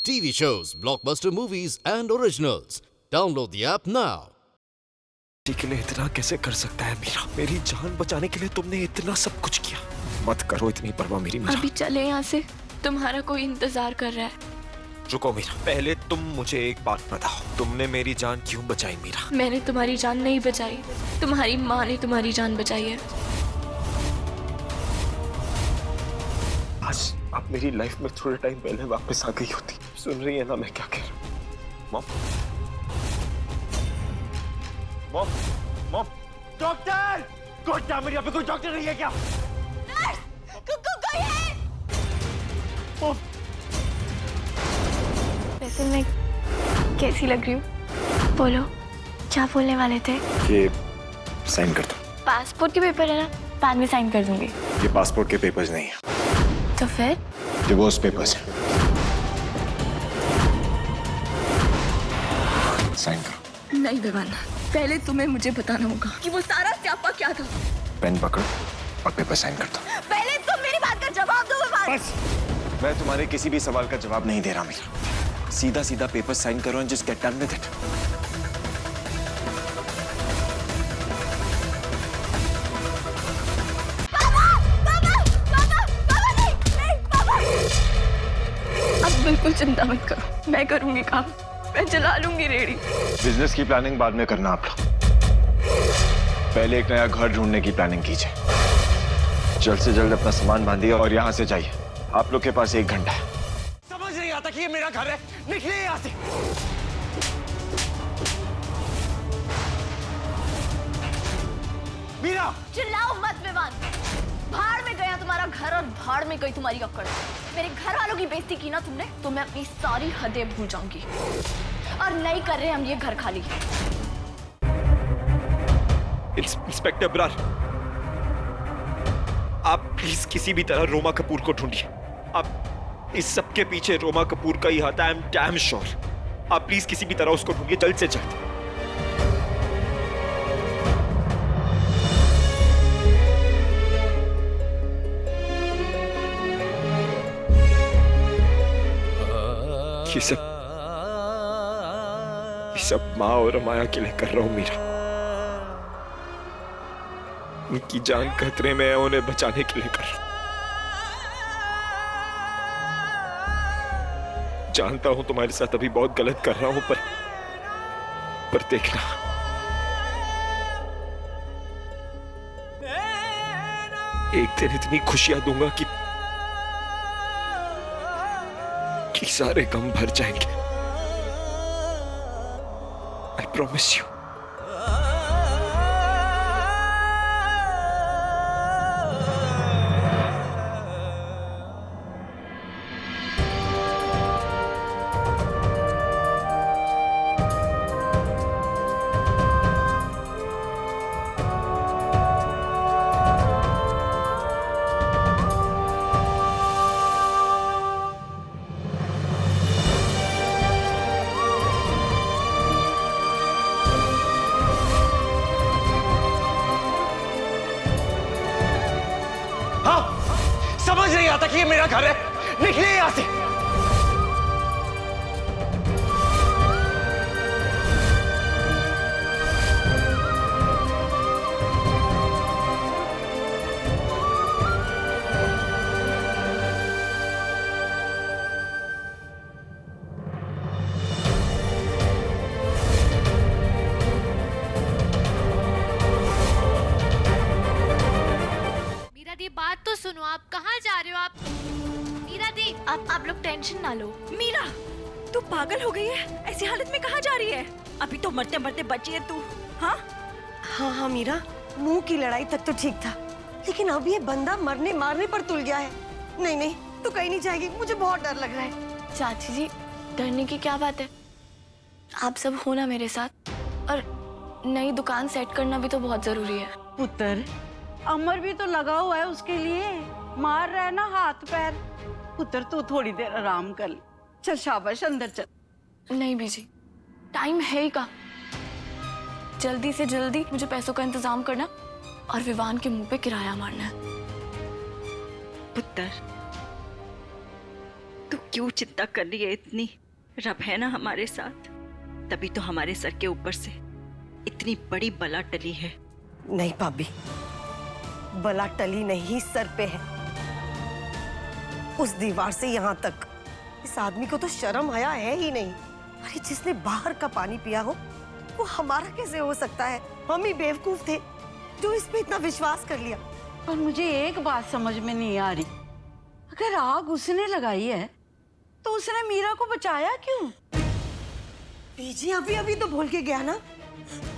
TV shows, blockbuster movies, and originals. Download the app now. के लिए इतना कैसे कर सकता है मीरा? मेरी जान बचाने के लिए तुमने इतना सब कुछ किया। मत करो इतनी परवाह मेरी मीरा। अभी चले यहाँ से, तुम्हारा कोई इंतजार कर रहा है। रुको मीरा, पहले तुम मुझे एक बात बताओ, तुमने मेरी जान क्यों बचाई मीरा? मैंने तुम्हारी जान नहीं बचाई, तुम्हारी माँ ने तुम्हारी जान बचाई है। आज आप मेरी लाइफ में थोड़े टाइम पहले वापस आ गई होती। सुन रही है ना मैं क्या कह रहा हूँ? Mom, mom, mom, doctor! कोई मेरे यहाँ पे कोई डॉक्टर नहीं है क्या? नर्स! कोई है? मॉम! वैसे मैं कैसी लग रही हूँ? बोलो, क्या बोलने वाले थे? ये साइन कर दो। पासपोर्ट के पेपर है ना, बाद में साइन कर दूंगी। ये पासपोर्ट के पेपर्स नहीं है। तो फिर? डिवोर्स पेपर्स हैं। साइन करो। नहीं विवान, पहले तुम्हें मुझे बताना होगा कि वो सारा स्यापा क्या था। पेन पकड़ो और पेपर साइन कर दो। पहले तुम मेरी बात का जवाब दो विवान। बस, मैं तुम्हारे किसी भी सवाल का जवाब नहीं दे रहा मीरा। सीधा सीधा पेपर साइन करो and just get done with it. अब बिल्कुल चिंता मत करो, मैं करूंगी काम, मैं चला लूंगी रेडी। बिजनेस की प्लानिंग बाद में करना आप लोग। पहले एक नया घर ढूंढने की प्लानिंग कीजिए। जल्द से जल्द अपना सामान बांधिए और यहाँ से जाइए। आप लोग के पास 1 घंटा है। समझ नहीं आता कि ये मेरा घर है। निकलिए यहाँ से। मीरा! चिल्लाओ मत विवान। भाड़ में गया तुम्हारा घर और भाड़ में गई तुम्हारी अक्कड़। मेरे घर वालों की बेइज्जती की ना तुमने, तो मैं अपनी सारी हदें भूल जाऊंगी। और नहीं कर रहे हम ये घर खाली। इंस्पेक्टर ब्रार, आप प्लीज किसी भी तरह रोमा कपूर को ढूंढिए। आप इस सब के पीछे रोमा कपूर का ही हाथ है। I am damn sure. आप प्लीज किसी भी तरह उसको ढूंढिए, जल्द से जल्द। ये सब माँ और माया के लिए कर रहा हूं मीरा। उनकी जान खतरे में है, उन्हें बचाने के लिए कर रहा हूं। जानता हूं तुम्हारे साथ अभी बहुत गलत कर रहा हूं, पर देखना, एक दिन इतनी खुशियां दूंगा कि सारे गम भर जाएंगे। I promise you. समझ नहीं आता कि ये मेरा घर है। निकलिए यहां से। मीरा दी, बात तो सुनो। आप कहाँ जा रहे हो? आप मीरा दी, आप लोग टेंशन ना लो। मीरा, तू पागल हो गई है? ऐसी हालत में कहाँ जा रही है? अभी तो मरते मरते बची है तू। हाँ हाँ मीरा, मुंह की लड़ाई तक तो ठीक था, लेकिन अब ये बंदा मरने मारने पर तुल गया है। नहीं नहीं, तू कहीं नहीं जाएगी, मुझे बहुत डर लग रहा है। चाची जी, डरने की क्या बात है? आप सब हो ना मेरे साथ। और नई दुकान सेट करना भी तो बहुत जरूरी है। पुत्र, अमर भी तो लगा हुआ है उसके लिए, मार रहा है ना हाथ पैर। पुत्र, तू थोड़ी देर आराम कर ले। चल शाबाश, अंदर चल। नहीं बीजी, टाइम है ही का। जल्दी से जल्दी मुझे पैसों का इंतजाम करना और विवान के मुंह पे किराया मारना है। पुत्र, तू क्यों चिंता कर रही है इतनी? रब है ना हमारे साथ, तभी तो हमारे सर के ऊपर से इतनी बड़ी बला टली है। नहीं भाभी, बला टली नहीं, सर पे है। उस दीवार से यहाँ तक इस आदमी को तो शर्म हया है ही नहीं। अरे जिसने बाहर का पानी पिया हो वो हमारा कैसे हो सकता है? हम ही बेवकूफ थे जो इस पे इतना विश्वास कर लिया। पर मुझे एक बात समझ में नहीं आ रही, अगर आग उसने लगाई है तो उसने मीरा को बचाया क्यों? बीजी अभी अभी तो भूल के गया ना,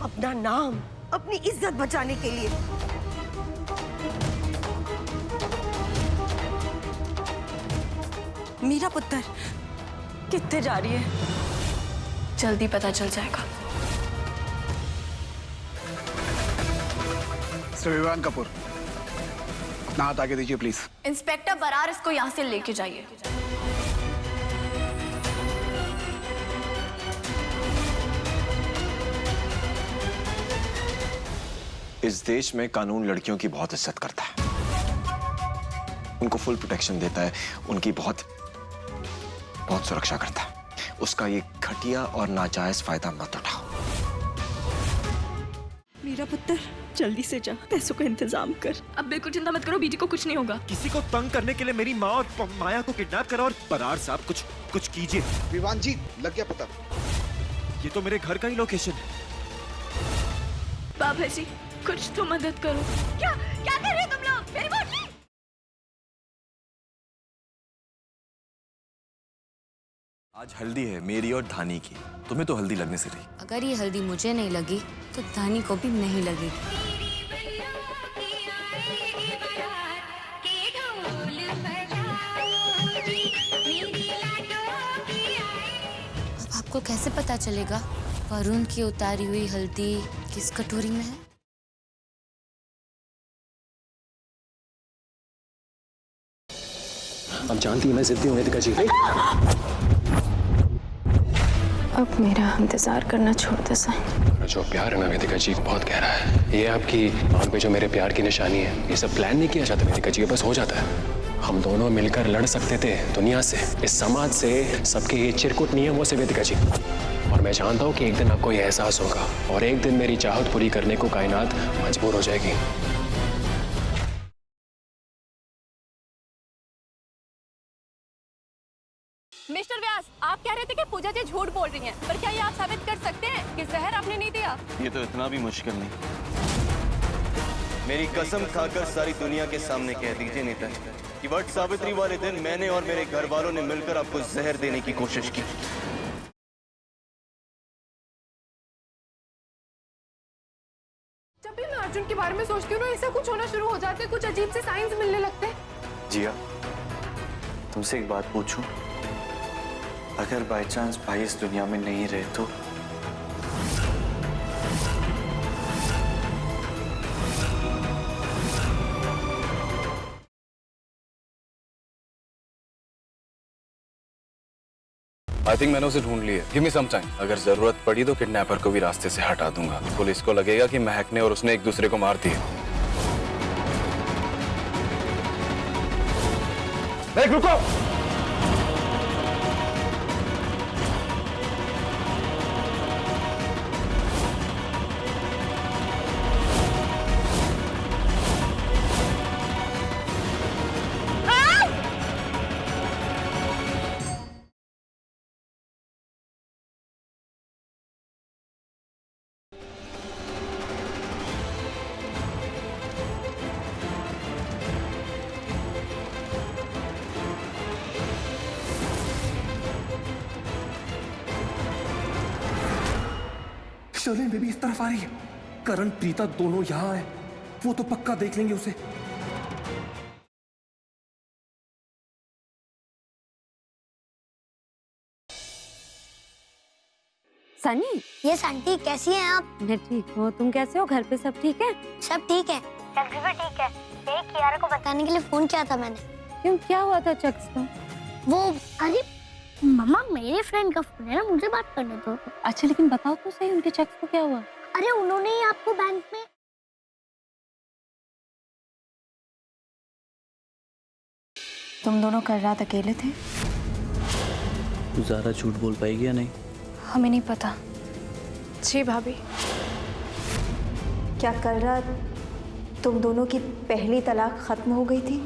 अपना नाम, अपनी इज्जत बचाने के लिए। मीरा पुत्र कितने जा रही है? जल्दी पता चल जाएगा। विवान कपूर, अपना हाथ आगे दीजिए प्लीज। इंस्पेक्टर बरार, इसको यहाँ से लेके जाइए। इस देश में कानून लड़कियों की बहुत इज्जत करता है, उनको फुल प्रोटेक्शन देता है, उनकी बहुत सुरक्षा करता है। उसका ये घटिया और नाजायज फायदा मत उठाओ। मीरा पुत्र जल्दी से जा, पैसों का इंतजाम कर। अब बिल्कुल चिंता मत करो, बीजी को कुछ नहीं होगा। किसी को तंग करने के लिए मेरी माँ और माया को किडनैप करा, और बरार साहब कुछ कीजिए। विवान जी, लग गया पता। ये तो मेरे घर का ही लोकेशन है। बाबा जी कुछ तो मदद करो। क्या क्या कर रहे हो तुम लोग? मेरी बोतली। आज हल्दी है मेरी और धानी की, तुम्हें तो हल्दी लगने से रही। अगर ये हल्दी मुझे नहीं लगी तो धानी को भी नहीं लगेगी। अब आपको कैसे पता चलेगा वरुण की उतारी हुई हल्दी किस कटोरी में है? आप जानती हैं मैं जिद्दी हूँ वेदिका जी। अब मेरा इंतजार करना छोड़ दो साईं। जो प्यार है ना वेदिका जी बहुत गहरा है। ये आपकी आंख पे जो मेरे प्यार की निशानी है, ये सब प्लान नहीं किया जाता वेदिका जी, बस हो जाता है। हम दोनों मिलकर लड़ सकते थे दुनिया से, इस समाज से, सबके ये चिरकुट नियमों से वेदिका जी। और मैं जानता हूँ कि एक दिन आपको ये एहसास होगा और एक दिन मेरी चाहत पूरी करने को कायनात मजबूर हो जाएगी। मिस्टर व्यास, आप कह रहे थे कि पूजा जी झूठ बोल रही हैं, पर क्या ये आप साबित कर सकते हैं कि जहर आपने नहीं दिया? ये तो इतना भी मुश्किल नहीं। मेरी कसम खाकर सारी दुनिया के सामने कह दीजिए नेताजी कि वट सावित्री वाले दिन मैंने और मेरे घर वालों ने मिलकर आपको जहर देने की कोशिश की। जब भी मैं अर्जुन के बारे में सोचती हूँ ना, ऐसा कुछ होना शुरू हो जाते, कुछ अजीब से साइंस मिलने लगते। जिया, तुमसे एक बात पूछूं? अगर बाय चांस भाई इस दुनिया में नहीं रहे तो? आई थिंक मैंने उसे ढूंढ लिया। Give me some time. अगर जरूरत पड़ी तो किडनैपर को भी रास्ते से हटा दूंगा। पुलिस को लगेगा कि महक ने और उसने एक दूसरे को मार दिया। रुको। शर्लिन बेबी इस तरफ आ रही है। करण प्रीता दोनों यहाँ है, वो तो पक्का देख लेंगे उसे। सनी, यस आंटी, कैसी हैं आप? मैं ठीक हूँ, तुम कैसे हो? घर पे सब ठीक है? सब ठीक है, चक्स भी ठीक है। ये कियारा को बताने के लिए फोन किया था मैंने। क्यों, क्या हुआ था चक्स को? वो अरे मम्मा, मेरे फ्रेंड का फोन है ना, मुझे बात करने दो। अच्छा लेकिन बताओ तो सही, उनके चक्स को क्या हुआ? अरे उन्होंने ही आपको बैंक में। तुम दोनों कल रात अकेले थे? तू ज़्यादा झूठ बोल पाएगी या नहीं? हमें नहीं पता। जी भाभी। क्या कल रात तुम दोनों की पहली तलाक खत्म हो गई थी?